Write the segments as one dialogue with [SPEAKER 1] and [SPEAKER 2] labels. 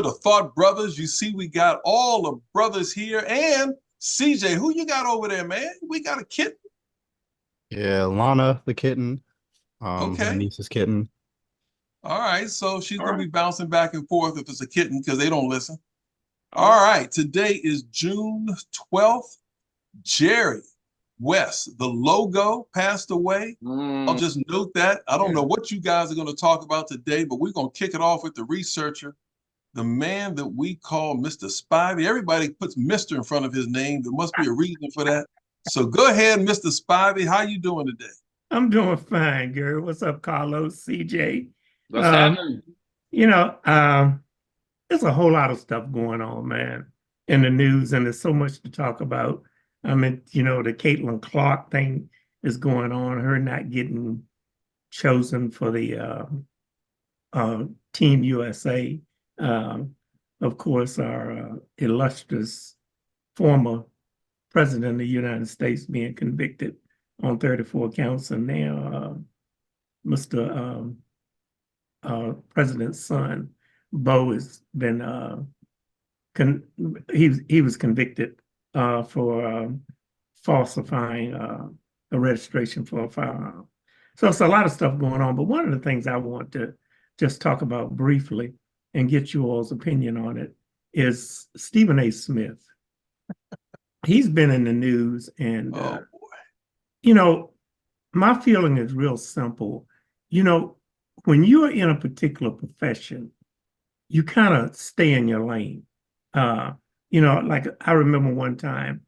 [SPEAKER 1] the Thought Brothers. You see, we got all the brothers here. And CJ, who you got over there, man? We got a kitten.
[SPEAKER 2] Yeah, Lana the kitten, my
[SPEAKER 1] Okay.
[SPEAKER 2] niece's kitten.
[SPEAKER 1] All right. So she's
[SPEAKER 3] All
[SPEAKER 1] going to
[SPEAKER 3] right.
[SPEAKER 1] be bouncing back and forth if it's a kitten because they don't listen.
[SPEAKER 3] All
[SPEAKER 1] All
[SPEAKER 3] right.
[SPEAKER 1] right. Today is June 12th. Jerry West, the logo, passed away. I'll
[SPEAKER 3] Mm,
[SPEAKER 1] just note that. I don't
[SPEAKER 3] yeah.
[SPEAKER 1] know what you guys are going to talk about today, but we're going to kick it off with the researcher, the man that we call Mr. Spivey. Everybody puts Mr. in front of his name. There must be a reason for that. So go ahead, Mr. Spivey. How you doing today?
[SPEAKER 4] I'm doing fine, Gary. What's up, Carlos, CJ?
[SPEAKER 3] What's
[SPEAKER 4] Um,
[SPEAKER 3] happening?
[SPEAKER 4] you know, there's a whole lot of stuff going on, man, in the news, and there's so much to talk about. I mean, the Caitlin Clark thing is going on, her not getting chosen for the Team USA. Um, of course, our illustrious former president of the United States being convicted on 34 counts, and now Mr. President's son, Bo, has been he was convicted for falsifying a registration for a firearm. So it's a lot of stuff going on. But one of the things I want to just talk about briefly and get you all's opinion on it is Stephen A. Smith. He's been in the news, and
[SPEAKER 1] Oh boy.
[SPEAKER 4] you know, my feeling is real simple. You know, when you are in a particular profession, you kind of stay in your lane. Uh, like I remember one time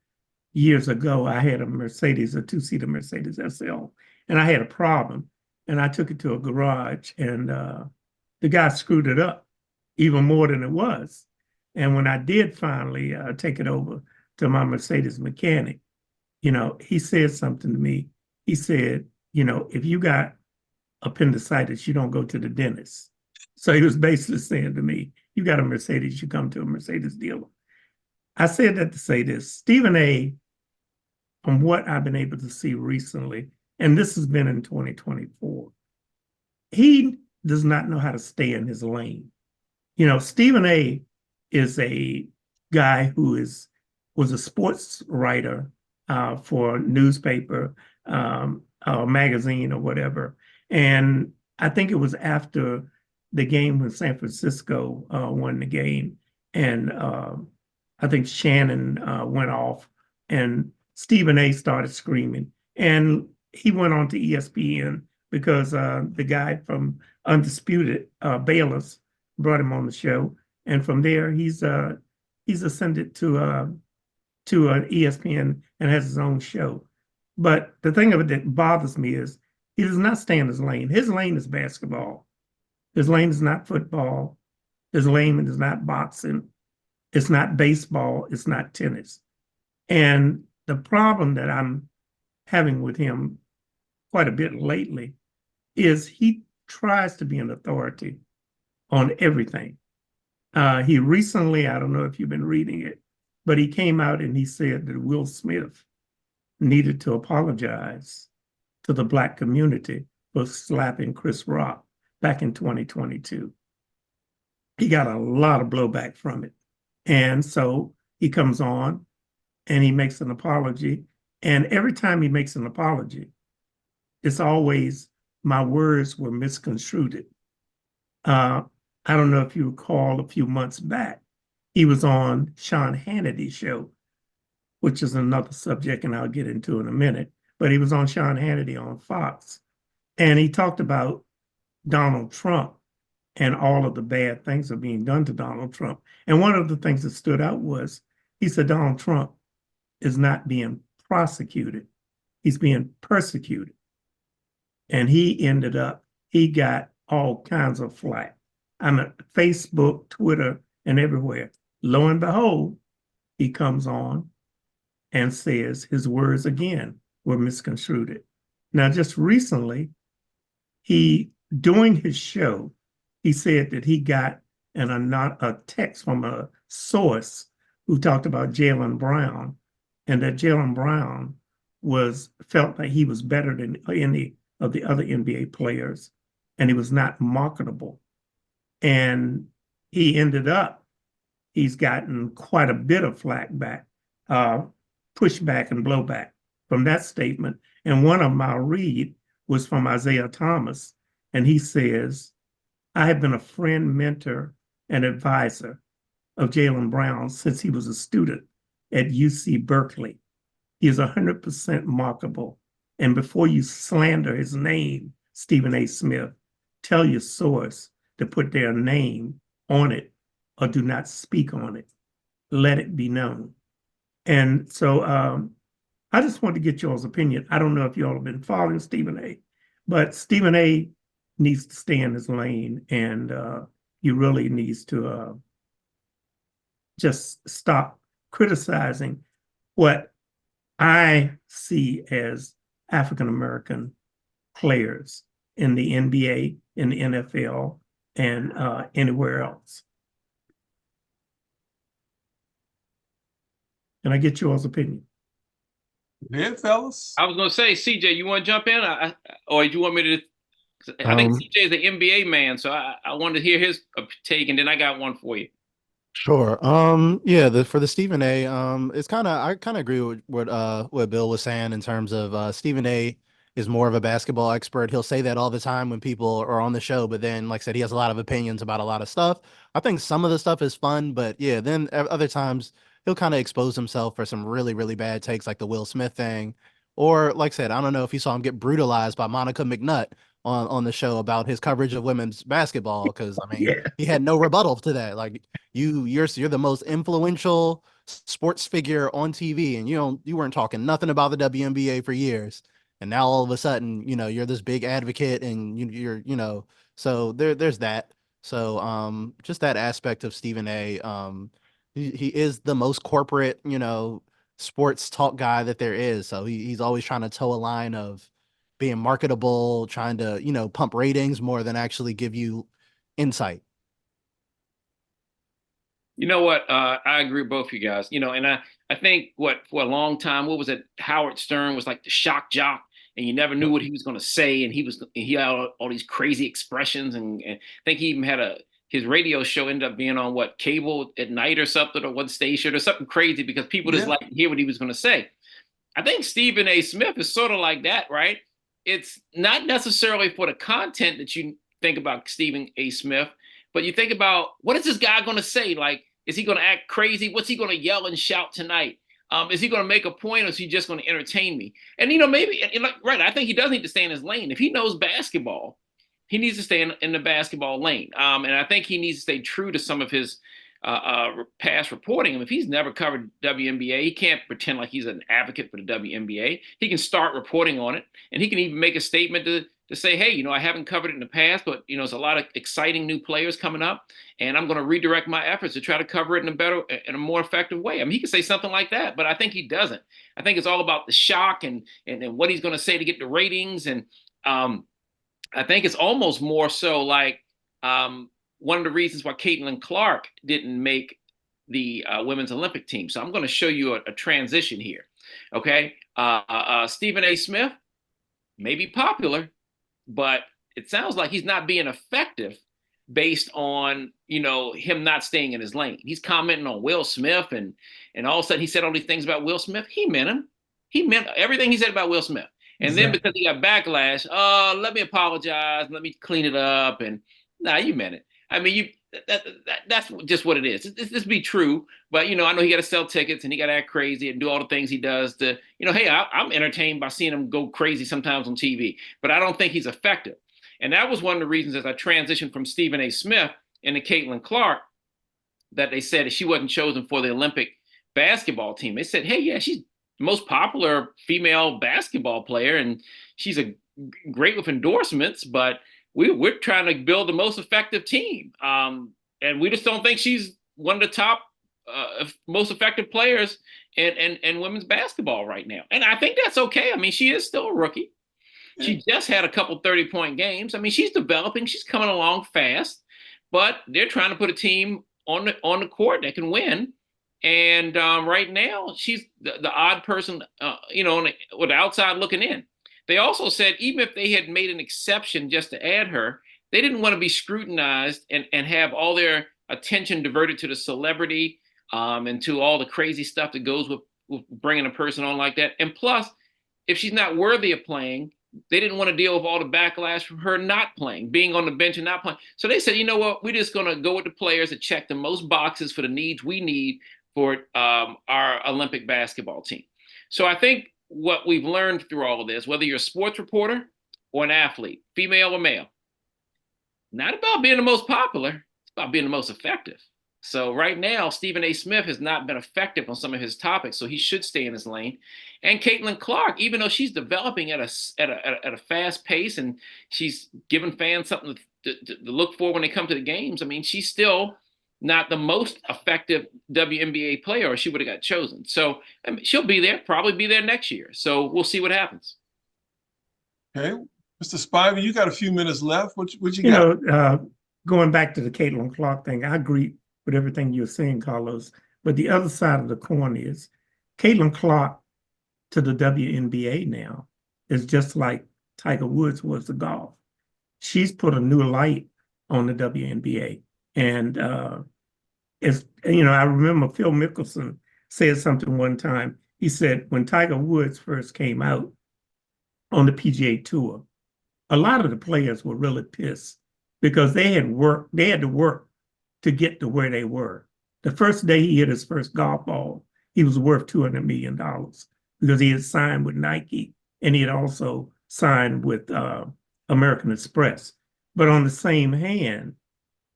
[SPEAKER 4] years ago, I had a Mercedes, a two-seater Mercedes SL, and I had a problem. And I took it to a garage, and the guy screwed it up even more than it was. And when I did finally take it over to my Mercedes mechanic, he said something to me. He said, if you got appendicitis, you don't go to the dentist. So he was basically saying to me, you got a Mercedes, you come to a Mercedes dealer. I said that to say this. Stephen A., from what I've been able to see recently, and this has been in 2024, he does not know how to stay in his lane. Stephen A. is a guy who was a sports writer for a newspaper, magazine, or whatever. And I think it was after the game when San Francisco won the game, and I think Shannon went off, and Stephen A. started screaming, and he went on to ESPN because the guy from Undisputed, Bayless, brought him on the show, and from there he's ascended to an ESPN and has his own show. But the thing of it that bothers me is he does not stay in his lane. His lane is basketball. His lane is not football. His lane is not boxing. It's not baseball. It's not tennis. And the problem that I'm having with him quite a bit lately is he tries to be an authority on everything. He recently, I don't know if you've been reading it, but he came out and he said that Will Smith needed to apologize to the Black community for slapping Chris Rock back in 2022. He got a lot of blowback from it. And so he comes on and he makes an apology. And every time he makes an apology, it's always, my words were misconstrued. I don't know if you recall a few months back, he was on Sean Hannity's show, which is another subject, and I'll get into in a minute. But he was on Sean Hannity on Fox, and he talked about Donald Trump and all of the bad things that are being done to Donald Trump. And one of the things that stood out was he said Donald Trump is not being prosecuted, he's being persecuted. And he got all kinds of flack. I'm at Facebook, Twitter, and everywhere. Lo and behold, he comes on and says his words again were misconstrued. Now, just recently, during his show, he said that he got a text from a source who talked about Jaylen Brown, and that Jaylen Brown felt that he was better than any of the other NBA players, and he was not marketable. And he ended up he's gotten quite a bit of pushback and blowback from that statement. And one of them I'll read was from Isaiah Thomas. And he says, I have been a friend, mentor, and advisor of Jaylen Brown since he was a student at UC Berkeley. He is 100% markable. And before you slander his name, Stephen A. Smith, tell your source to put their name on it or do not speak on it. Let it be known. And so I just want to get y'all's opinion. I don't know if y'all have been following Stephen A., but Stephen A. needs to stay in his lane, and he really needs to just stop criticizing what I see as African-American players in the NBA, in the NFL, and anywhere else. Can I get y'all's opinion?
[SPEAKER 1] Yeah, fellas.
[SPEAKER 3] I was gonna say, CJ, you want to jump in, or do you want me to? I think CJ is an NBA man, so I wanted to hear his take, and then I got one for you.
[SPEAKER 2] Sure. Yeah, for the Stephen A, it's I kind of agree with what Bill was saying in terms of Stephen A is more of a basketball expert. He'll say that all the time when people are on the show, but then, like I said, he has a lot of opinions about a lot of stuff. I think some of the stuff is fun, but yeah, then other times he'll kind of expose himself for some really, really bad takes, like the Will Smith thing. Or, like I said, I don't know if you saw him get brutalized by Monica McNutt on the show about his coverage of women's basketball, because I mean, he had no rebuttal to that. Like, you're the most influential sports figure on TV, and you weren't talking nothing about the WNBA for years, and now all of a sudden, you're this big advocate, and you're so there's that. So just that aspect of Stephen A. He is the most corporate, sports talk guy that there is. So he's always trying to toe a line of being marketable, trying to, pump ratings more than actually give you insight.
[SPEAKER 3] You know what? I agree with both of you guys. And I think for a long time, what was it? Howard Stern was like the shock jock, and you never knew what he was going to say. And he had all these crazy expressions. And I think he even had his radio show ended up being on cable at night or something, or one station or something crazy, because people just like to hear what he was going to say. I think Stephen A. Smith is sort of like that, right? It's not necessarily for the content that you think about Stephen A. Smith, but you think about, what is this guy going to say? Like, is he going to act crazy? What's he going to yell and shout tonight? Is he going to make a point, or is he just going to entertain me? And, maybe, right, I think he does need to stay in his lane. If he knows basketball, he needs to stay in the basketball lane. And I think he needs to stay true to some of his past reporting. If he's never covered WNBA, he can't pretend like he's an advocate for the WNBA. He can start reporting on it, and he can even make a statement to say, hey, I haven't covered it in the past, but there's a lot of exciting new players coming up, and I'm going to redirect my efforts to try to cover it in a more effective way. I mean, he can say something like that, but I think he doesn't. I think it's all about the shock and what he's going to say to get the ratings, and I think it's almost more so like one of the reasons why Caitlin Clark didn't make the women's Olympic team. So I'm going to show you a transition here. Okay. Stephen A. Smith may be popular, but it sounds like he's not being effective based on, him not staying in his lane. He's commenting on Will Smith, and all of a sudden he said all these things about Will Smith. He meant him. He meant everything he said about Will Smith. And then because he got backlash, let me apologize, let me clean it up. And you meant it. I mean, that's just what it is. Just be true. But, I know he got to sell tickets, and he got to act crazy and do all the things he does to, hey, I'm entertained by seeing him go crazy sometimes on TV, but I don't think he's effective. And that was one of the reasons, as I transitioned from Stephen A. Smith into Caitlin Clark, that they said she wasn't chosen for the Olympic basketball team. They said, hey, yeah, she's the most popular female basketball player, and she's great with endorsements, but we're trying to build the most effective team. And we just don't think she's one of the top most effective players in women's basketball right now. And I think that's okay. I mean, she is still a rookie. She just had a couple 30-point games. I mean, she's developing. She's coming along fast. But they're trying to put a team on the court that can win. And right now, she's the odd person, with the outside looking in. They also said even if they had made an exception just to add her, they didn't want to be scrutinized and have all their attention diverted to the celebrity and to all the crazy stuff that goes with bringing a person on like that. And plus, if she's not worthy of playing, they didn't want to deal with all the backlash from her not playing, being on the bench and not playing. So they said, you know what, we're just going to go with the players that check the most boxes for the needs we need for our Olympic basketball team. So I think what we've learned through all of this, whether you're a sports reporter or an athlete, female or male, not about being the most popular, it's about being the most effective. So right now, Stephen A. Smith has not been effective on some of his topics, so he should stay in his lane. And Caitlin Clark, even though she's developing at a fast pace and she's giving fans something to look for when they come to the games, I mean, she's still not the most effective WNBA player, or she would have got chosen. So I mean, she'll be there, probably be there next year. So we'll see what happens.
[SPEAKER 1] Okay, Mr. Spivey, you got a few minutes left. What you
[SPEAKER 4] You
[SPEAKER 1] got?
[SPEAKER 4] know, going back to the Caitlin Clark thing, I agree with everything you're saying, Carlos. But the other side of the coin is Caitlin Clark to the WNBA now is just like Tiger Woods was to golf. She's put a new light on the WNBA. And it's, you know, I remember Phil Mickelson said something one time. He said when Tiger Woods first came out on the PGA Tour, a lot of the players were really pissed because they had to work to get to where they were. The first day he hit his first golf ball, he was worth $200 million because he had signed with Nike and he had also signed with American Express. But on the same hand,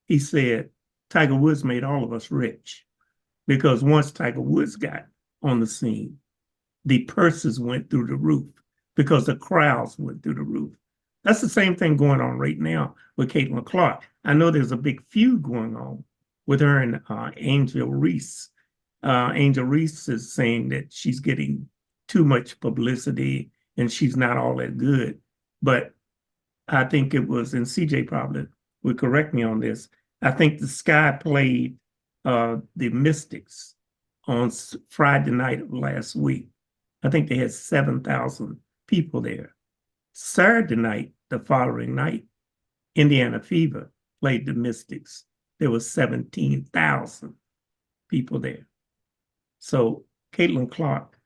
[SPEAKER 4] he said, Tiger Woods made all of us rich because once Tiger Woods got on the scene, the purses went through the roof because the crowds went through the roof. That's the same thing going on right now with Caitlin Clark. I know there's a big feud going on with her and Angel Reese. Angel Reese is saying that she's getting too much publicity and she's not all that good. But I think it was, and CJ probably would correct me on this, I think the Sky played the Mystics on Friday night of last week. I think they had 7,000 people there. Saturday night, the following night, Indiana Fever played the Mystics. There was 17,000 people there. So Caitlin Clark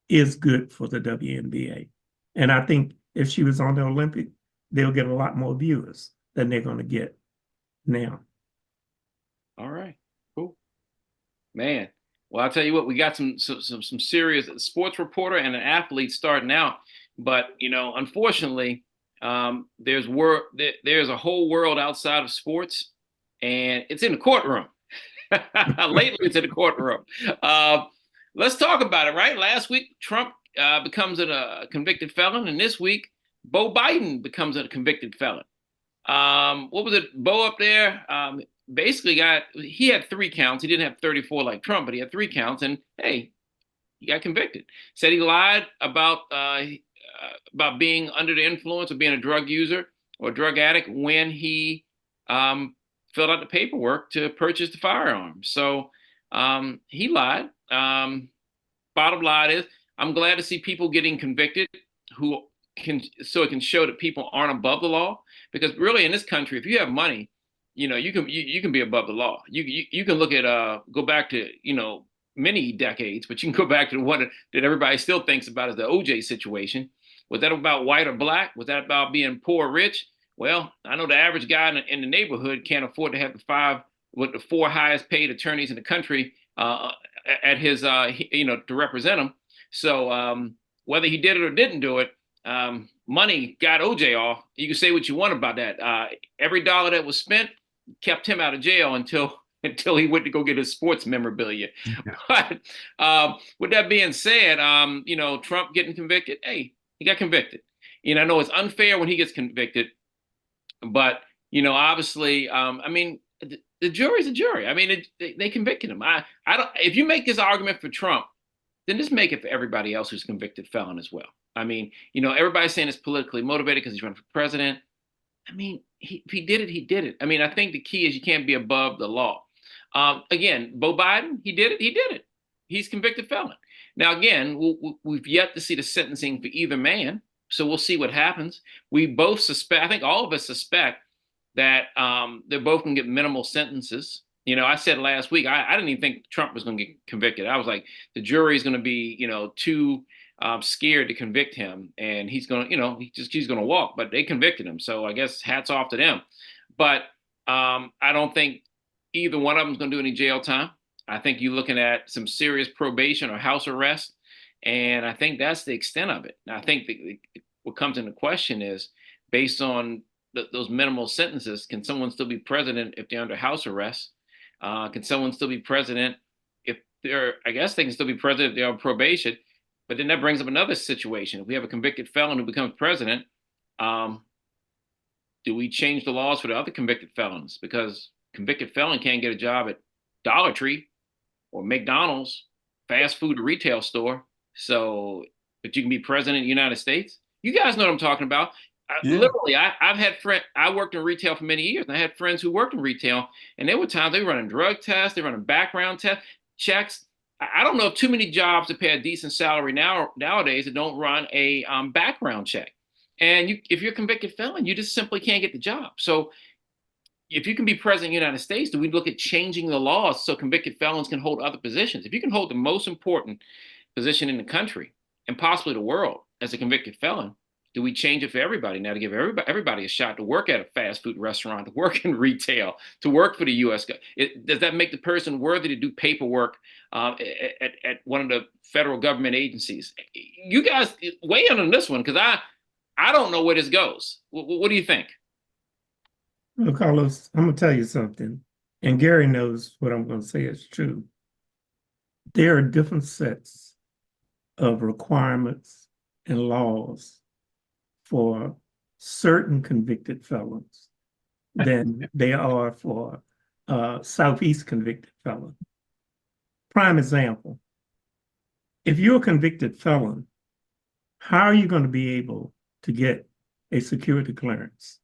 [SPEAKER 4] is good for the WNBA. And I think if she was on the Olympic, they'll get a lot more viewers than they're going to get now.
[SPEAKER 3] All right, cool, man. Well, I'll tell you what, we got some serious sports reporter and an athlete starting out, but you know, unfortunately, there's a whole world outside of sports, and it's in the courtroom. Lately, it's in the courtroom. Let's talk about it. Right, last week Trump becomes a convicted felon, and this week Beau Biden becomes a convicted felon. What was it? Beau up there basically he had 3 counts. He didn't have 34 like Trump, but he had 3 counts. And hey, he got convicted. Said he lied about being under the influence or being a drug user or a drug addict when he filled out the paperwork to purchase the firearm. So he lied. Bottom line is, I'm glad to see people getting convicted so it can show that people aren't above the law. Because really, in this country, if you have money, you know, you can be above the law. You can look at go back to, you know, many decades, but you can go back to the one that everybody still thinks about as the OJ situation. Was that about white or black? Was that about being poor or rich? Well, I know the average guy in the neighborhood can't afford to have the 4 highest paid attorneys in the country at his you know, to represent him. So whether he did it or didn't do it, money got OJ off. You can say what you want about that. Every dollar that was spent kept him out of jail until he went to go get his sports memorabilia. Yeah. But with that being said, you know, Trump getting convicted, hey, he got convicted. You know, I know it's unfair when he gets convicted, but you know, obviously, I mean, the jury's a jury. I mean, they convicted him. I don't. If you make this argument for Trump, then just make it for everybody else who's convicted felon as well. I mean, you know, everybody's saying it's politically motivated because he's running for president. I mean, if he did it, he did it. I mean, I think the key is you can't be above the law. Again, Beau Biden, he did it. He did it. He's convicted felon. Now, again, we've yet to see the sentencing for either man, so we'll see what happens. We both suspect, I think all of us suspect that they're both going to get minimal sentences. You know, I said last week, I didn't even think Trump was going to get convicted. I was like, the jury is going to be, too scared to convict him, and he's going to, he's going to walk. But they convicted him, so I guess hats off to them. But I don't think either one of them is going to do any jail time. I think you're looking at some serious probation or house arrest, and I think that's the extent of it. Now, I think what comes into question is based on those minimal sentences. Can someone still be president if they're under house arrest? Can someone still be president if I guess they can still be president if they're on probation, but then that brings up another situation. If we have a convicted felon who becomes president, do we change the laws for the other convicted felons? Because convicted felon can't get a job at Dollar Tree or McDonald's, fast food retail store. So, but you can be president of the United States. You guys know what I'm talking about.
[SPEAKER 1] Yeah.
[SPEAKER 3] Literally, I've had friends. I worked in retail for many years, and I had friends who worked in retail, and there were times they were running drug tests, they were running background tests, checks. I don't know of too many jobs that pay a decent salary nowadays that don't run a background check. And if you're a convicted felon, you just simply can't get the job. So, if you can be president of the United States, do we look at changing the laws so convicted felons can hold other positions? If you can hold the most important position in the country and possibly the world as a convicted felon, do we change it for everybody now to give everybody a shot to work at a fast food restaurant, to work in retail, to work for the U.S. Does that make the person worthy to do paperwork at one of the federal government agencies? You guys weigh in on this one, because I don't know where this goes. What do you think?
[SPEAKER 4] Look, Carlos, I'm going to tell you something, and Gary knows what I'm going to say is true. There are different sets of requirements and laws for certain convicted felons than they are for Southeast convicted felon. Prime example, if you're a convicted felon, how are you going to be able to get a security clearance?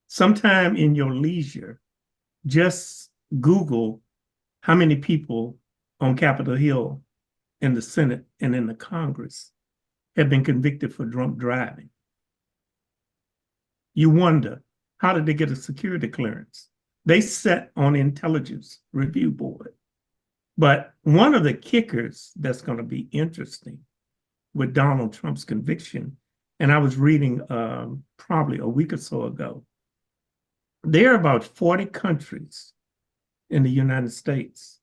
[SPEAKER 4] Sometime in your leisure, just Google how many people on Capitol Hill in the Senate and in the Congress have been convicted for drunk driving. You wonder, how did they get a security clearance? They sat on intelligence review board. But one of the kickers that's going to be interesting with Donald Trump's conviction, and I was reading probably a week or so ago, there are about 40 countries in the United States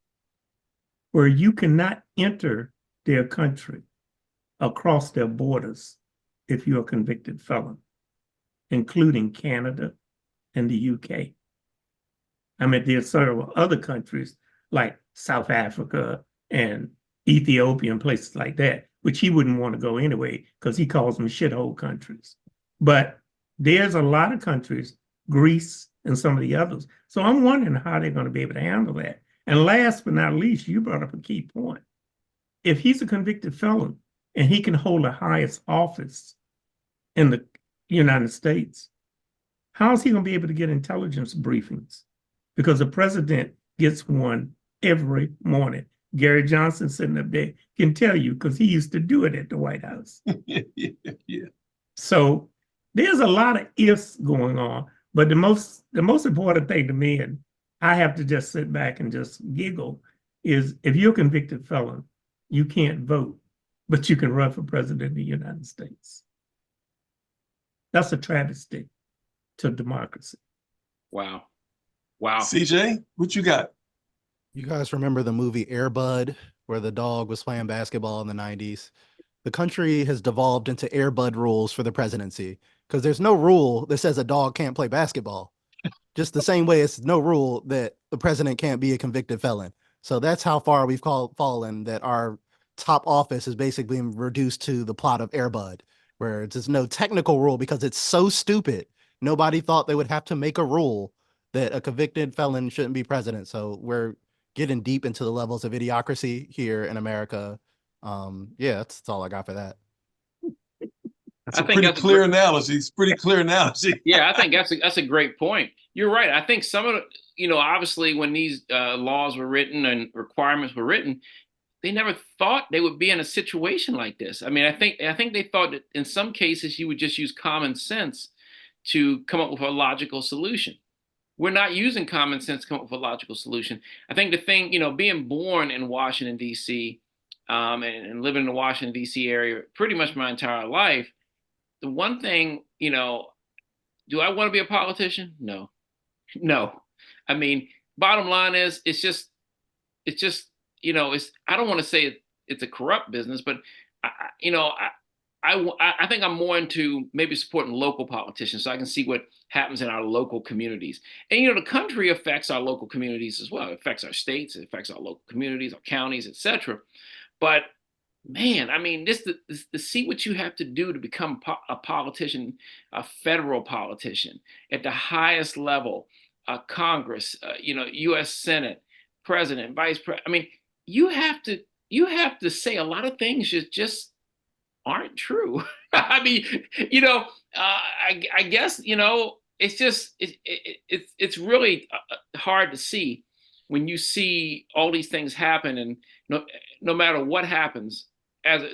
[SPEAKER 4] where you cannot enter their country across their borders if you're a convicted felon, including Canada and the UK. I mean, there are several other countries like South Africa and Ethiopia and places like that, which he wouldn't want to go anyway because he calls them shithole countries. But there's a lot of countries, Greece and some of the others. So I'm wondering how they're going to be able to handle that. And last but not least, you brought up a key point. If he's a convicted felon and he can hold the highest office in the United States, how is he going to be able to get intelligence briefings? Because the president gets one every morning. Gary Johnson sitting up there can tell you because he used to do it at the White House.
[SPEAKER 1] Yeah.
[SPEAKER 4] So there's a lot of ifs going on. But the most important thing to me, and I have to just sit back and just giggle, is if you're a convicted felon, you can't vote, but you can run for president of the United States. That's a travesty to democracy.
[SPEAKER 3] Wow.
[SPEAKER 1] CJ, what you got?
[SPEAKER 2] You guys remember the movie Air Bud, where the dog was playing basketball in the 90s? The country has devolved into Air Bud rules for the presidency, because there's no rule that says a dog can't play basketball. Just the same way it's no rule that the president can't be a convicted felon. So that's how far we've fallen, that our top office is basically reduced to the plot of Air Bud, where it's just no technical rule because it's so stupid. Nobody thought they would have to make a rule that a convicted felon shouldn't be president. So we're getting deep into the levels of idiocracy here in America. Yeah, that's all I got for that.
[SPEAKER 1] That's a pretty clear analogy. It's pretty clear analogy.
[SPEAKER 3] Yeah, I think that's a great point. You're right. I think some of the, obviously when these laws were written and requirements were written, they never thought they would be in a situation like this. I mean, I think they thought that in some cases you would just use common sense to come up with a logical solution. we're not using common sense to come up with a logical solution. I think the thing, being born in Washington, D.C., and living in the Washington, D.C. area pretty much my entire life, the one thing, do I want to be a politician? No. No. I mean, bottom line is, it's just, I don't want to say it's a corrupt business, but I think I'm more into maybe supporting local politicians so I can see what happens in our local communities. And, the country affects our local communities as well. It affects our states, it affects our local communities, our counties, etc. But man, I mean, this to see what you have to do to become a politician, a federal politician at the highest level, Congress, U.S. Senate, President, Vice President. I mean, you have to say a lot of things just aren't true. I mean, I guess it's just it's really hard to see when you see all these things happen, and no matter what happens,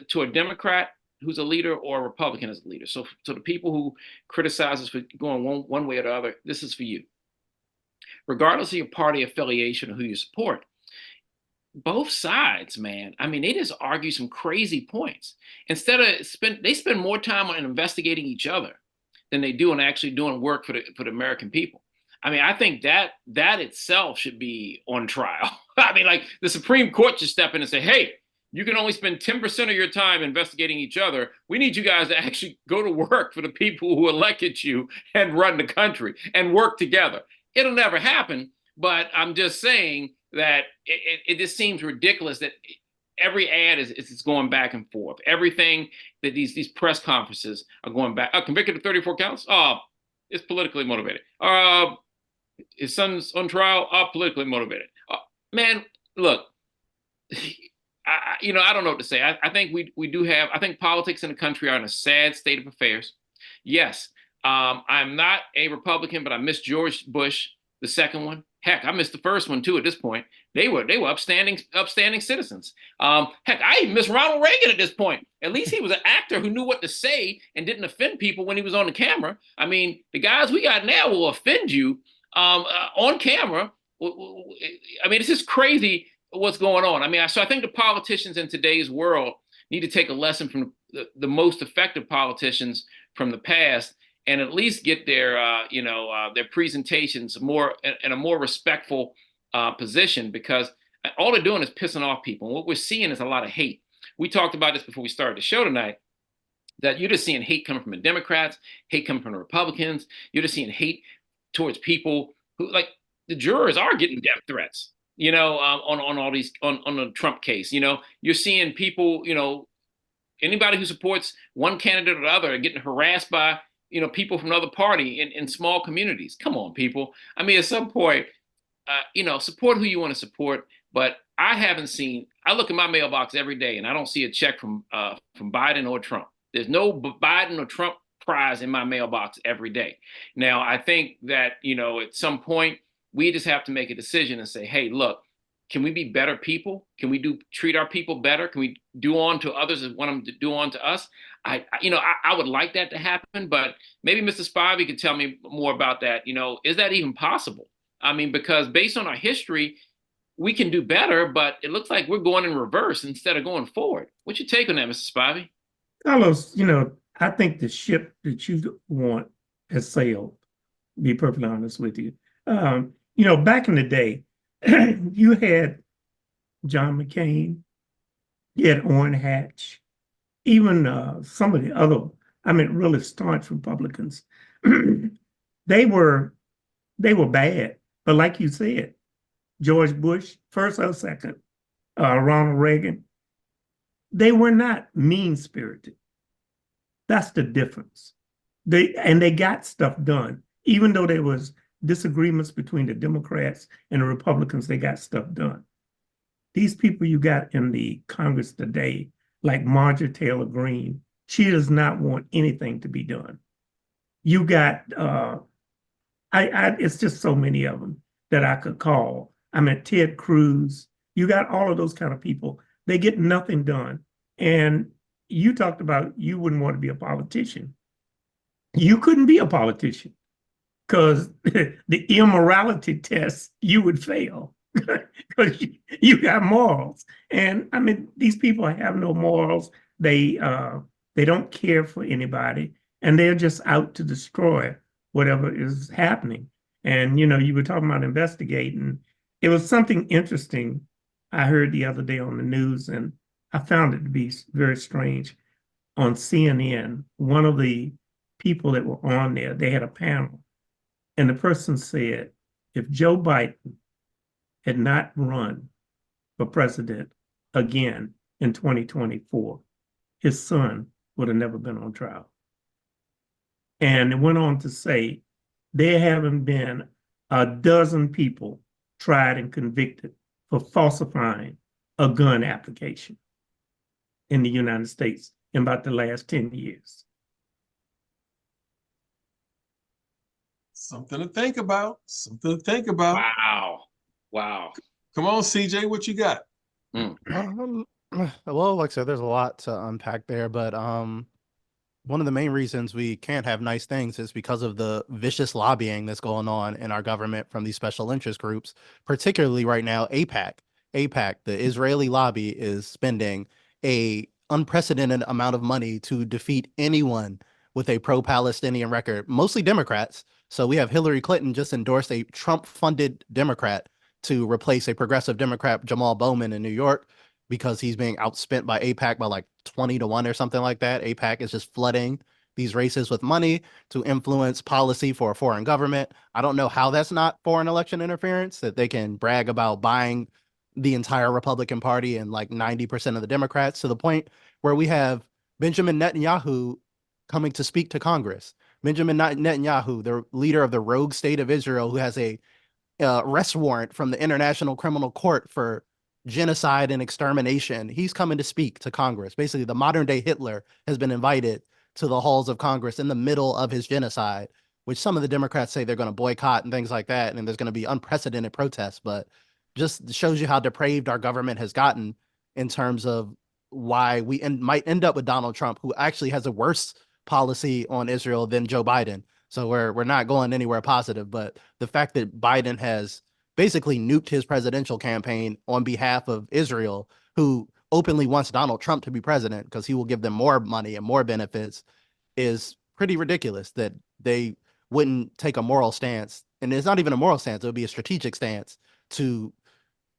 [SPEAKER 3] to a Democrat who's a leader or a Republican as a leader. So the people who criticize us for going one way or the other, this is for you. Regardless of your party affiliation or who you support, both sides, man, I mean, they just argue some crazy points. Instead of they spend more time on investigating each other than they do on actually doing work for the American people. I mean, I think that itself should be on trial. I mean, like, the Supreme Court should step in and say, hey, you can only spend 10% of your time investigating each other. We need you guys to actually go to work for the people who elected you and run the country and work together. It'll never happen, but I'm just saying that it just seems ridiculous that every ad is going back and forth. Everything that these press conferences are going back. Convicted of 34 counts? It's politically motivated. His son's on trial? Politically motivated. Man, look, I don't know what to say. I think we do have, I think politics in the country are in a sad state of affairs. Yes, I'm not a Republican, but I miss George Bush, the second one. Heck, I missed the first one too. At this point, they were upstanding citizens. Heck, I even miss Ronald Reagan at this point. At least he was an actor who knew what to say and didn't offend people when he was on the camera. I mean, the guys we got now will offend you on camera. I mean, it's just crazy what's going on. I mean, so I think the politicians in today's world need to take a lesson from the most effective politicians from the past, and at least get their presentations more in a more respectful position, because all they're doing is pissing off people. And what we're seeing is a lot of hate. We talked about this before we started the show tonight, that you're just seeing hate coming from the Democrats, hate coming from the Republicans. You're just seeing hate towards people who, like, the jurors are getting death threats, on all these, on the Trump case. You're seeing people, anybody who supports one candidate or the other are getting harassed by people from another party in small communities. Come on, people. I mean, at some point, support who you want to support. But I look at my mailbox every day and I don't see a check from Biden or Trump. There's no Biden or Trump prize in my mailbox every day. Now, I think that, at some point, we just have to make a decision and say, hey, look, can we be better people? Can we treat our people better? Can we do on to others as want them to do on to us? I would like that to happen, but maybe Mr. Spivey could tell me more about that. Is that even possible? I mean, because based on our history, we can do better, but it looks like we're going in reverse instead of going forward. What's your take on that, Mr. Spivey?
[SPEAKER 4] Carlos, I think the ship that you want has sailed, to be perfectly honest with you. Back in the day, you had John McCain, you had Orrin Hatch, even some of the other, really staunch Republicans. They were bad, but like you said, George Bush, first or second, Ronald Reagan, they were not mean-spirited. That's the difference. They got stuff done, even though there was disagreements between the Democrats and the Republicans. They got stuff done. These people you got in the Congress today, like Marjorie Taylor Greene, she does not want anything to be done. You got, it's just so many of them that I could call. Ted Cruz. You got all of those kind of people. They get nothing done. And you talked about you wouldn't want to be a politician. You couldn't be a politician. because the immorality test you would fail because you got morals. And I mean, these people have no morals. They don't care for anybody, and they're just out to destroy whatever is happening. And you were talking about investigating. It was something interesting I heard the other day on the news, and I found it to be very strange. On CNN, one of the people that were on there, they had a panel, and the person said, if Joe Biden had not run for president again in 2024, his son would have never been on trial. And it went on to say there haven't been a dozen people tried and convicted for falsifying a gun application in the United States in about the last 10 years.
[SPEAKER 1] Something to think about. Something to think about.
[SPEAKER 3] Wow. Wow.
[SPEAKER 1] Come on, CJ, what you got?
[SPEAKER 2] Well, like I said, there's a lot to unpack there, but one of the main reasons we can't have nice things is because of the vicious lobbying that's going on in our government from these special interest groups, particularly right now, AIPAC. AIPAC, the Israeli lobby, is spending a unprecedented amount of money to defeat anyone with a pro-Palestinian record, mostly Democrats. So we have Hillary Clinton just endorsed a Trump-funded Democrat to replace a progressive Democrat, Jamal Bowman, in New York, because he's being outspent by AIPAC by like 20-1 or something like that. AIPAC is just flooding these races with money to influence policy for a foreign government. I don't know how that's not foreign election interference, that they can brag about buying the entire Republican Party and like 90% of the Democrats, to the point where we have Benjamin Netanyahu coming to speak to Congress. Benjamin Netanyahu, the leader of the rogue state of Israel, who has a arrest warrant from the International Criminal Court for genocide and extermination, he's coming to speak to Congress. Basically, the modern day Hitler has been invited to the halls of Congress in the middle of his genocide, which some of the Democrats say they're going to boycott and things like that, and there's going to be unprecedented protests. But just shows you how depraved our government has gotten in terms of why we might end up with Donald Trump, who actually has a worse policy on Israel than Joe Biden. So we're not going anywhere positive. But the fact that Biden has basically nuked his presidential campaign on behalf of Israel, who openly wants Donald Trump to be president because he will give them more money and more benefits, is pretty ridiculous that they wouldn't take a moral stance. And it's not even a moral stance. It would be a strategic stance to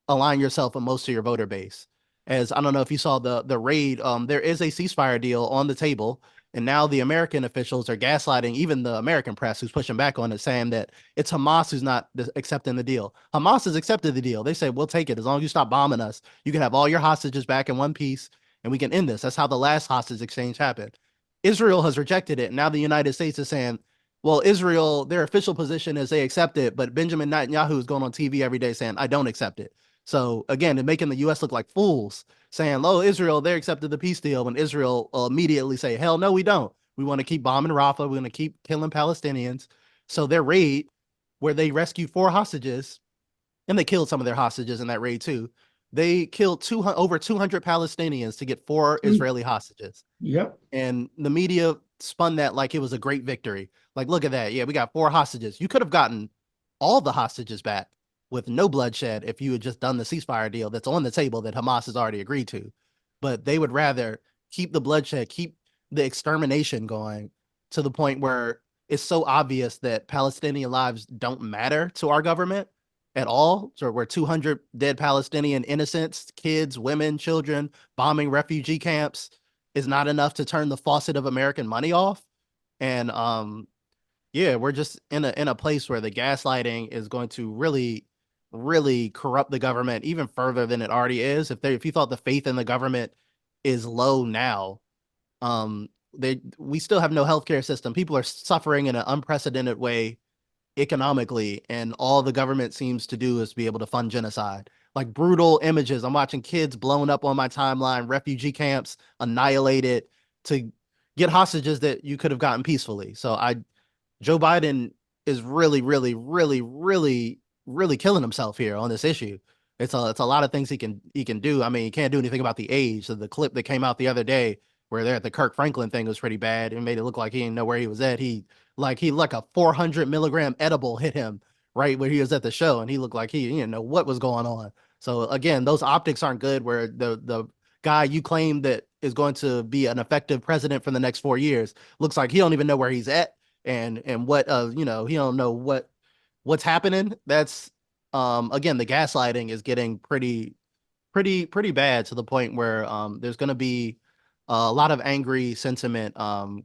[SPEAKER 2] align yourself with most of your voter base. As I don't know if you saw the raid, there is a ceasefire deal on the table. And now the American officials are gaslighting even the American press, who's pushing back on it, saying that it's Hamas who's not accepting the deal. Hamas has accepted the deal. They say, we'll take it. As long as you stop bombing us, you can have all your hostages back in one piece and we can end this. That's how the last hostage exchange happened. Israel has rejected it. And now the United States is saying, well, Israel, their official position is they accept it. But Benjamin Netanyahu is going on TV every day saying, I don't accept it. So again, they're making the U.S. look like fools, saying, oh, Israel, they accepted the peace deal, when Israel will immediately say, hell no, we don't. We want to keep bombing Rafah. We're going to keep killing Palestinians. So their raid, where they rescued 4 hostages, and they killed some of their hostages in that raid too. They killed over 200 Palestinians to get 4 Israeli hostages.
[SPEAKER 4] Yep.
[SPEAKER 2] And the media spun that like it was a great victory. Like, look at that. Yeah, we got 4 hostages. You could have gotten all the hostages back with no bloodshed if you had just done the ceasefire deal that's on the table that Hamas has already agreed to. But they would rather keep the bloodshed, keep the extermination going, to the point where it's so obvious that Palestinian lives don't matter to our government at all. So we're 200 dead Palestinian innocents, kids, women, children, bombing refugee camps is not enough to turn the faucet of American money off. And yeah, we're just in a place where the gaslighting is going to really corrupt the government even further than it already is. If you thought the faith in the government is low now, we still have no healthcare system. People are suffering in an unprecedented way economically, and all the government seems to do is be able to fund genocide. Like brutal images. I'm watching kids blown up on my timeline, refugee camps annihilated to get hostages that you could have gotten peacefully. So Joe Biden is really killing himself here on this issue. It's a lot of things he can do. I mean, he can't do anything about the age. So the clip that came out the other day where they're at the Kirk Franklin thing was pretty bad. It made it look like he didn't know where he was at. He like a 400 milligram edible hit him right where he was at the show, and he looked like he didn't know what was going on. So again, those optics aren't good. Where the guy you claim that is going to be an effective president for the next 4 years looks like he don't even know where he's at, and what he don't know what's happening. That's again, the gaslighting is getting pretty bad, to the point where there's going to be a lot of angry sentiment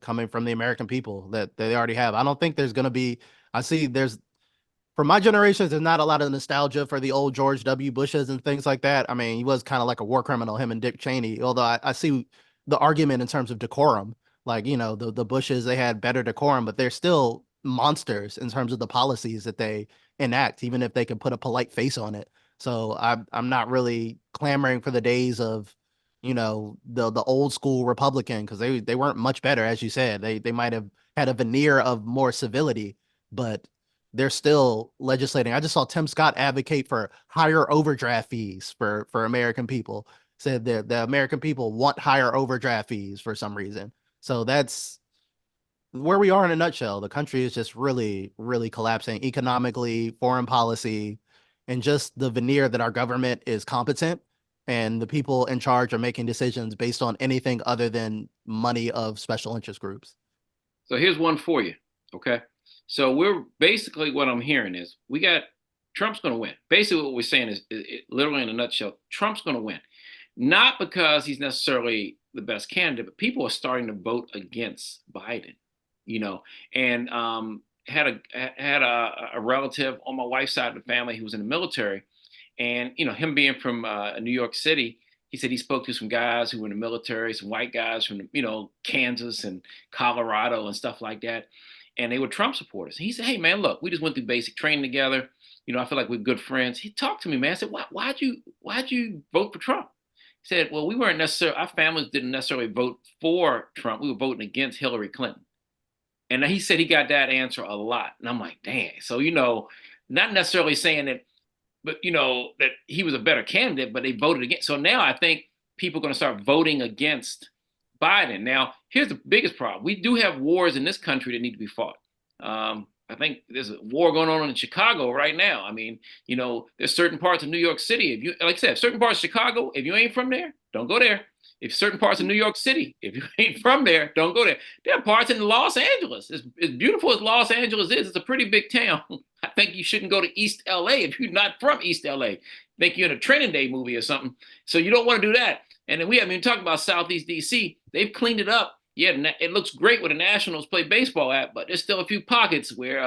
[SPEAKER 2] coming from the American people that they already have. I don't think there's going to be. I see there's for my generation, there's not a lot of nostalgia for the old George W. Bushes and things like that. I mean, he was kind of like a war criminal, him and Dick Cheney. Although I see the argument in terms of decorum. Like, the Bushes, they had better decorum, but they're still monsters in terms of the policies that they enact, even if they can put a polite face on it. So I'm not really clamoring for the days of, the old school Republican, because they weren't much better, as you said. They might have had a veneer of more civility, but they're still legislating. I just saw Tim Scott advocate for higher overdraft fees for American people. Said that the American people want higher overdraft fees for some reason. So that's where we are in a nutshell. The country is just really, really collapsing economically, foreign policy, and just the veneer that our government is competent, and the people in charge are making decisions based on anything other than money of special interest groups.
[SPEAKER 3] So here's one for you. Okay. So we're basically, what I'm hearing is Trump's going to win. Basically what we're saying is literally in a nutshell, Trump's going to win. Not because he's necessarily the best candidate, but people are starting to vote against Biden, and had a relative on my wife's side of the family who was in the military, and, him being from New York City, he said he spoke to some guys who were in the military, some white guys from, Kansas and Colorado and stuff like that. And they were Trump supporters. He said, "Hey, man, look, we just went through basic training together. I feel like we're good friends." He talked to me, man. I said, why'd you vote for Trump? He said, "Well, we weren't necessarily, our families didn't necessarily vote for Trump. We were voting against Hillary Clinton." And he said he got that answer a lot. And I'm like, dang. So, not necessarily saying that, but, that he was a better candidate, but they voted against. So now I think people are going to start voting against Biden. Now, here's the biggest problem. We do have wars in this country that need to be fought. I think there's a war going on in Chicago right now. I mean, there's certain parts of New York City. Like I said, certain parts of Chicago, if you ain't from there, don't go there. If certain parts of New York City, if you ain't from there, don't go there. There are parts in Los Angeles. As beautiful as Los Angeles is, it's a pretty big town. I think you shouldn't go to East LA if you're not from East LA. Think you're in a Training Day movie or something. So you don't want to do that. And then we haven't even talked about Southeast DC. They've cleaned it up. Yeah, it looks great where the Nationals play baseball at, but there's still a few pockets where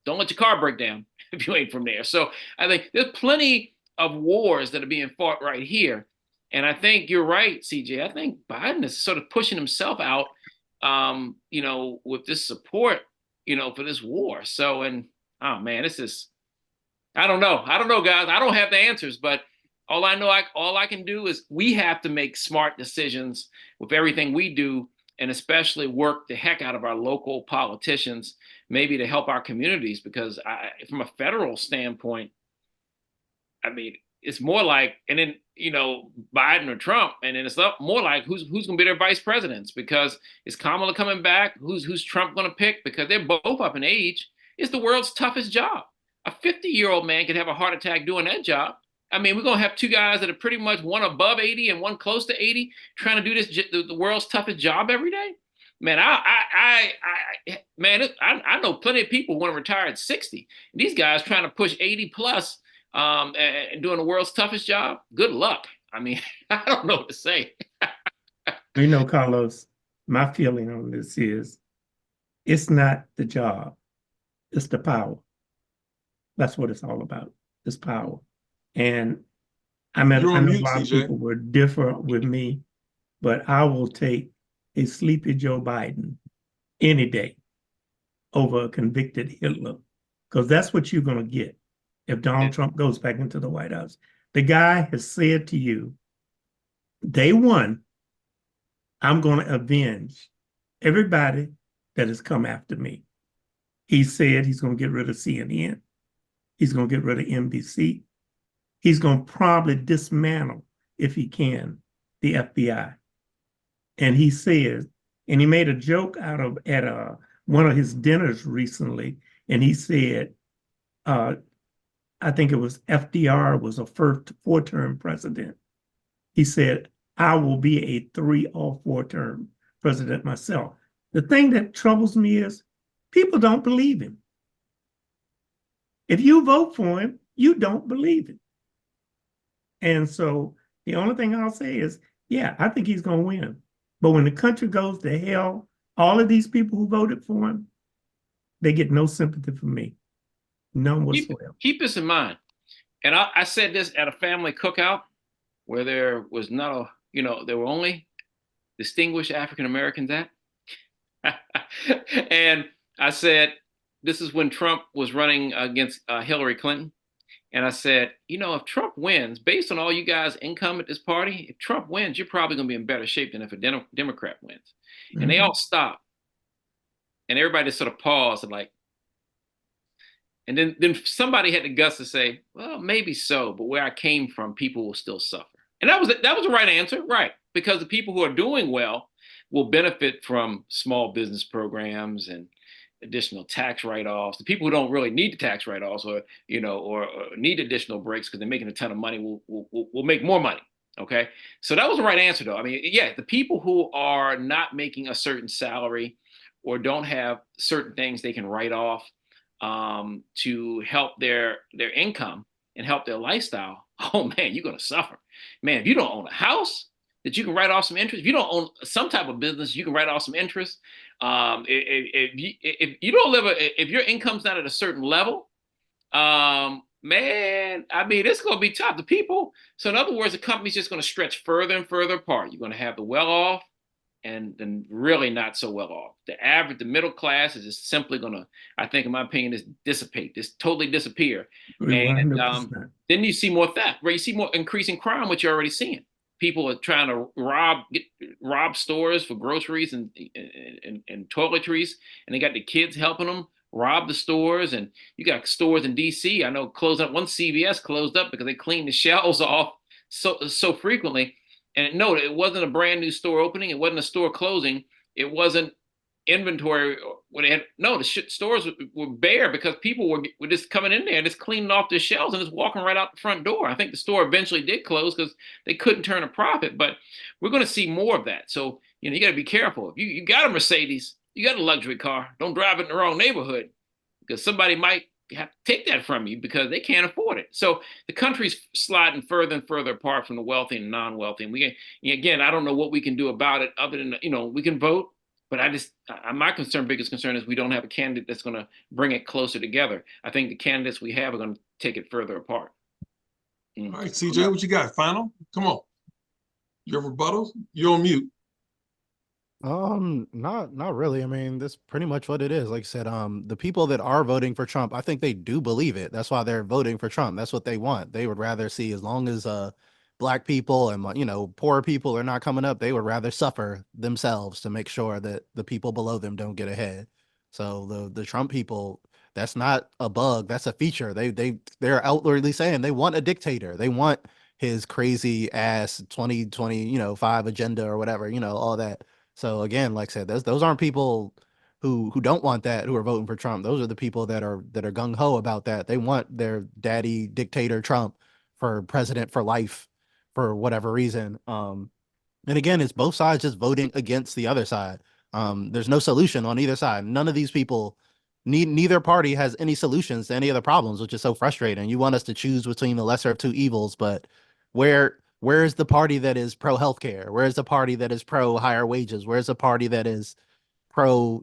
[SPEAKER 3] don't let your car break down if you ain't from there. So I think there's plenty of wars that are being fought right here. And I think you're right, CJ. I think Biden is sort of pushing himself out, with this support, for this war. So, and oh man, I don't know. I don't know, guys. I don't have the answers, but all I know, all I can do is we have to make smart decisions with everything we do, and especially work the heck out of our local politicians, maybe to help our communities, because from a federal standpoint, I mean, it's more like, and then, Biden or Trump, and then it's more like who's going to be their vice presidents, because is Kamala coming back? Who's Trump going to pick? Because they're both up in age. It's the world's toughest job. A 50-year-old man could have a heart attack doing that job. I mean, we're going to have two guys that are pretty much one above 80 and one close to 80 trying to do this, the world's toughest job every day. Man, I know plenty of people who want to retire at 60. These guys trying to push 80 plus and doing the world's toughest job. Good luck. I mean, I don't know what to say.
[SPEAKER 4] Carlos, my feeling on this is it's not the job, it's the power. That's what it's all about. It's power. And I know a lot of people were different with me, but I will take a sleepy Joe Biden any day over a convicted Hitler, because that's what you're going to get if Donald Trump goes back into the White House. The guy has said to you, day one, I'm going to avenge everybody that has come after me. He said he's going to get rid of CNN. He's going to get rid of NBC. He's going to probably dismantle, if he can, the FBI. And he says, and he made a joke out of at one of his dinners recently, and he said, I think it was FDR was a first four-term president. He said, I will be a 3 or 4-term president myself. The thing that troubles me is people don't believe him. If you vote for him, you don't believe it. And so the only thing I'll say is, yeah, I think he's going to win. But when the country goes to hell, all of these people who voted for him, they get no sympathy from me. None whatsoever.
[SPEAKER 3] Keep this in mind. And I said this at a family cookout where there was not a, there were only distinguished African Americans at. And I said, this is when Trump was running against Hillary Clinton. And I said, if Trump wins, based on all you guys' income at this party, if Trump wins, you're probably going to be in better shape than if a Democrat wins. And they all stopped. And everybody just sort of paused and then somebody had the guts to say, well, maybe so, but where I came from, people will still suffer. And that was the right answer, right? Because the people who are doing well will benefit from small business programs and additional tax write-offs. The people who don't really need the tax write-offs or need additional breaks because they're making a ton of money will make more money. Okay. So that was the right answer though. I mean, yeah, the people who are not making a certain salary or don't have certain things they can write off to help their income and help their lifestyle. Oh man, you're going to suffer. Man, if you don't own a house that you can write off some interest, if you don't own some type of business, you can write off some interest. If you don't live, if your income's not at a certain level, man, I mean, it's going to be tough. The people. So in other words, the company's just going to stretch further and further apart. You're going to have the well-off and then really not so well off. The middle class is just simply going to, I think, in my opinion, just totally disappear. And then you see more theft, where you see more increasing crime, which you're already seeing. People are trying to rob stores for groceries and toiletries, and they got the kids helping them rob the stores. And you got stores in DC, I know, closed up. One CVS closed up because they cleaned the shelves off so frequently. And no, it wasn't a brand new store opening. It wasn't a store closing. It wasn't inventory when they had, no, the stores were bare because people were just coming in there and just cleaning off their shelves and just walking right out the front door. I think the store eventually did close because they couldn't turn a profit, but we're going to see more of that. So, you got to be careful. If you got a Mercedes, you got a luxury car, don't drive it in the wrong neighborhood because somebody might have to take that from you because they can't afford it. So the country's sliding further and further apart from the wealthy and non-wealthy. And again, I don't know what we can do about it other than, we can vote, but my biggest concern is we don't have a candidate that's going to bring it closer together. I think the candidates we have are going to take it further apart.
[SPEAKER 1] All right, CJ, what you got? Final? Come on. Your rebuttals? You're on mute.
[SPEAKER 2] Not really. I mean, that's pretty much what it is. Like I said, the people that are voting for Trump, I think they do believe it. That's why they're voting for Trump. That's what they want. They would rather see, as long as black people and poor people are not coming up, they would rather suffer themselves to make sure that the people below them don't get ahead. So the Trump people, that's not a bug, that's a feature. They're outwardly saying they want a dictator. They want his crazy ass 2025 agenda or whatever, all that. So again, like I said, those aren't people who don't want that, who are voting for Trump. Those are the people that are gung ho about that. They want their daddy dictator Trump for president for life for whatever reason. And again, it's both sides just voting against the other side. There's no solution on either side. None of these people, neither party has any solutions to any of the problems, which is so frustrating. You want us to choose between the lesser of two evils, but where is the party that is pro healthcare? Where is the party that is pro higher wages? Where's the party that is pro,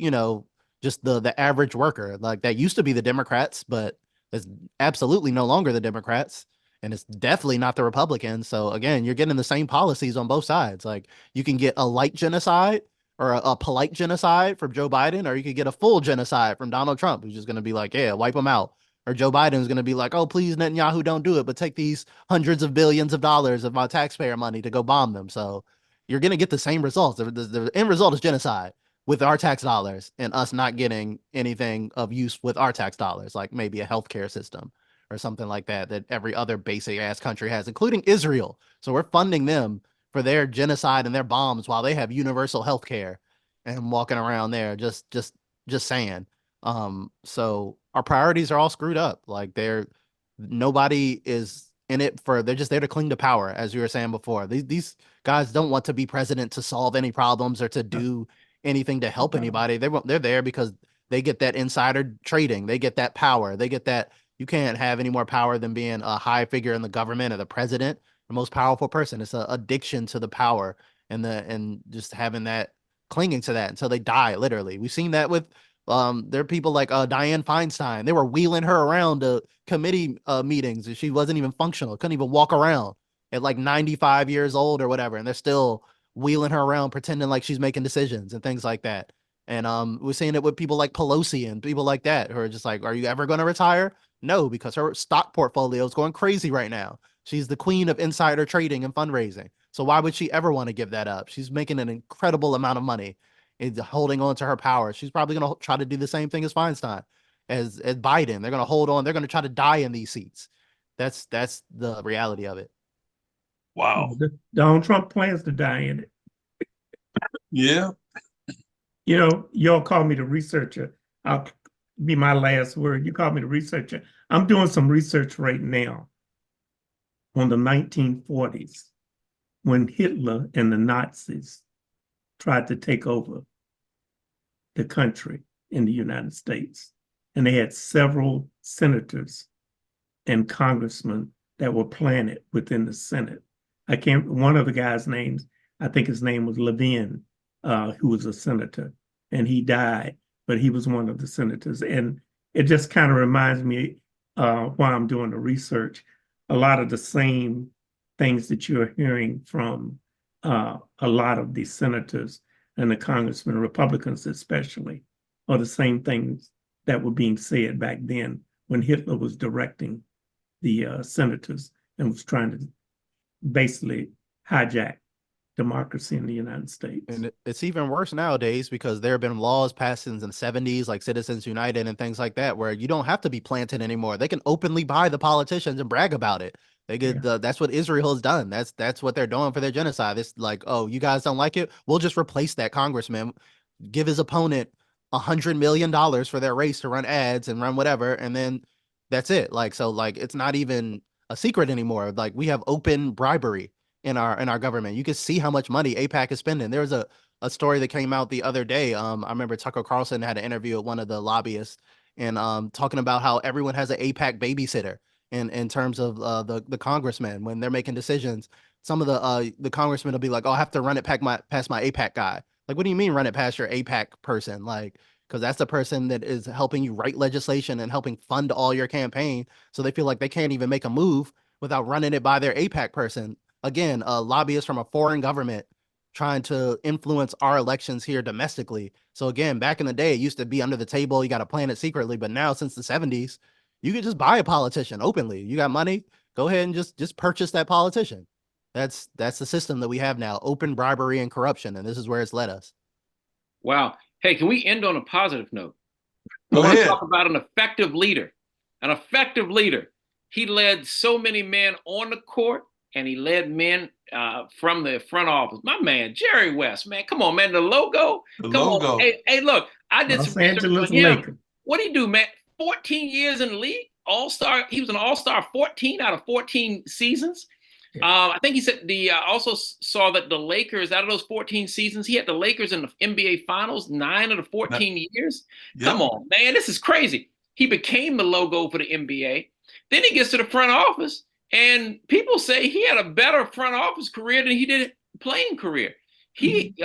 [SPEAKER 2] just the average worker? Like, that used to be the Democrats, but it's absolutely no longer the Democrats. And it's definitely not the Republicans. So again, you're getting the same policies on both sides. Like, you can get a light genocide or a polite genocide from Joe Biden, or you could get a full genocide from Donald Trump, who's just going to be like, yeah, wipe them out. Or Joe Biden's going to be like, oh, please, Netanyahu, don't do it, but take these hundreds of billions of dollars of my taxpayer money to go bomb them. So you're going to get the same results. The end result is genocide with our tax dollars and us not getting anything of use with our tax dollars, like maybe a healthcare system or something like that every other basic ass country has, including Israel. So we're funding them for their genocide and their bombs while they have universal healthcare and walking around there just Just saying. So our priorities are all screwed up. Like nobody is in it they're just there to cling to power, as you were saying before. These guys don't want to be president to solve any problems or to do anything to help anybody. They're there because they get that insider trading. They get that power. They get that you can't have any more power than being a high figure in the government or the president, the most powerful person. It's an addiction to the power and just having that clinging to that until they die, literally. We've seen that with there are people like Dianne Feinstein. They were wheeling her around to committee meetings and she wasn't even functional, couldn't even walk around at like 95 years old or whatever, and they're still wheeling her around pretending like she's making decisions and things like that. And we're seeing it with people like Pelosi and people like that who are just like, are you ever going to retire? No, because her stock portfolio is going crazy right now. She's the queen of insider trading and fundraising. So why would she ever want to give that up? She's making an incredible amount of money and holding on to her power. She's probably going to try to do the same thing as Feinstein, as Biden. They're going to hold on. They're going to try to die in these seats. That's the reality of it.
[SPEAKER 1] Wow.
[SPEAKER 4] Donald Trump plans to die in it.
[SPEAKER 1] Yeah.
[SPEAKER 4] You know, y'all call me the researcher. I'll be my last word. You call me the researcher. I'm doing some research right now on the 1940s when Hitler and the Nazis tried to take over the country in the United States. And they had several senators and congressmen that were planted within the Senate. One of the guys' names, I think his name was Levin, who was a senator, and he died, but he was one of the senators. And it just kind of reminds me, while I'm doing the research, a lot of the same things that you're hearing from a lot of the senators and the congressmen, Republicans especially, are the same things that were being said back then when Hitler was directing the senators and was trying to basically hijack democracy in the United States.
[SPEAKER 2] And it's even worse nowadays because there have been laws passed in the 70s, like Citizens United and things like that, where you don't have to be planted anymore. They can openly buy the politicians and brag about it. They get that's what Israel has done. That's what they're doing for their genocide. It's like, oh, you guys don't like it? We'll just replace that congressman, give his opponent $100 million for their race to run ads and run whatever, and then that's it. Like, so like it's not even a secret anymore. Like we have open bribery in our government. You can see how much money AIPAC is spending. There was a story that came out the other day. I remember Tucker Carlson had an interview with one of the lobbyists and talking about how everyone has an AIPAC babysitter in terms of the congressmen when they're making decisions. Some of the congressmen will be like, "Oh, I have to run it past my AIPAC guy." Like, what do you mean run it past your AIPAC person? Like, because that's the person that is helping you write legislation and helping fund all your campaign. So they feel like they can't even make a move without running it by their AIPAC person. Again, lobbyists from a foreign government trying to influence our elections here domestically. So again, back in the day, it used to be under the table. You got to plan it secretly. But now since the 70s, you could just buy a politician openly. You got money, go ahead and just purchase that politician. That's the system that we have now, open bribery and corruption. And this is where it's led us.
[SPEAKER 3] Wow. Hey, can we end on a positive note?
[SPEAKER 1] Go
[SPEAKER 3] I want to
[SPEAKER 1] ahead.
[SPEAKER 3] talk about an effective leader. An effective leader. He led so many men on the court, and he led men from the front office. My man, Jerry West, man, come on, man, the logo.
[SPEAKER 1] The
[SPEAKER 3] Come
[SPEAKER 1] logo.
[SPEAKER 3] on. Hey, look, I did
[SPEAKER 4] Los
[SPEAKER 3] some research
[SPEAKER 4] Angeles
[SPEAKER 3] on him.
[SPEAKER 4] Lakers.
[SPEAKER 3] What did he do, man? 14 years in the league, all-star. He was an all-star 14 out of 14 seasons. I think he said also saw that the Lakers, out of those 14 seasons, he had the Lakers in the NBA Finals 9 of the 14 years.
[SPEAKER 1] Yep.
[SPEAKER 3] Come on, man, this is crazy. He became the logo for the NBA. Then he gets to the front office, and people say he had a better front office career than he did playing career. He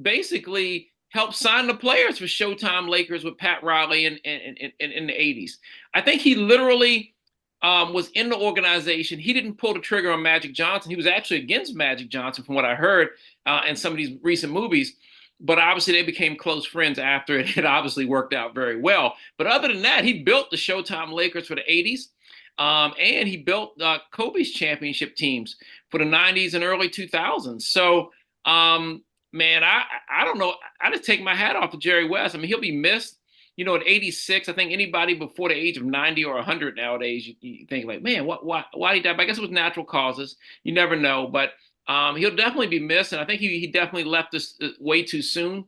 [SPEAKER 3] basically helped sign the players for Showtime Lakers with Pat Riley in the 80s. I think he literally was in the organization. He didn't pull the trigger on Magic Johnson. He was actually against Magic Johnson from what I heard in some of these recent movies. But obviously they became close friends after it. It obviously worked out very well. But other than that, he built the Showtime Lakers for the 80s. And he built Kobe's championship teams for the 90s and early 2000s. So, man, I don't know. I just take my hat off to Jerry West. I mean, he'll be missed. You know, at 86, I think anybody before the age of 90 or 100 nowadays, you think like, man, why did he die? But I guess it was natural causes. You never know. But he'll definitely be missed. And I think he definitely left us way too soon.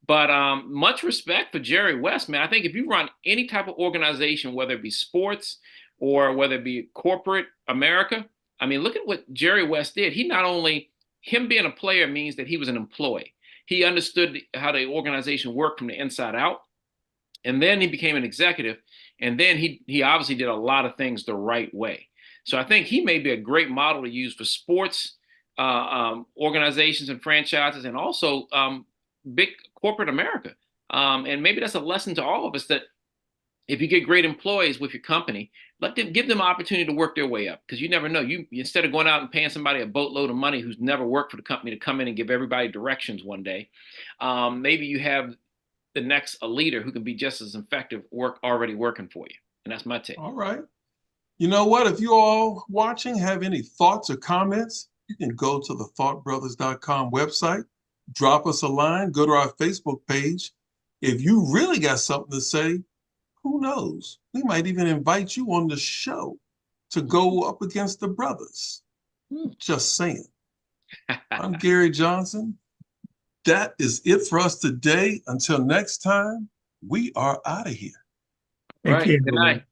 [SPEAKER 3] But much respect for Jerry West, man. I think if you run any type of organization, whether it be sports or whether it be corporate America, I mean, look at what Jerry West did. He not only, him being a player means that he was an employee. He understood how the organization worked from the inside out. And then he became an executive. And then he obviously did a lot of things the right way. So I think he may be a great model to use for sports organizations and franchises, and also big corporate America. And maybe that's a lesson to all of us, that if you get great employees with your company, give them opportunity to work their way up, because you never know. You, instead of going out and paying somebody a boatload of money who's never worked for the company to come in and give everybody directions one day, maybe you have the next a leader who can be just as effective already working for you. And that's my take.
[SPEAKER 1] All right. You know what? If you all watching have any thoughts or comments, you can go to the thoughtbrothers.com website, drop us a line, go to our Facebook page. If you really got something to say, who knows? We might even invite you on the show to go up against the brothers. Just saying. I'm Gary Johnson. That is it for us today. Until next time, we are out of here.
[SPEAKER 4] Thank
[SPEAKER 3] Right.
[SPEAKER 4] you,
[SPEAKER 3] Good
[SPEAKER 4] everyone.
[SPEAKER 3] night.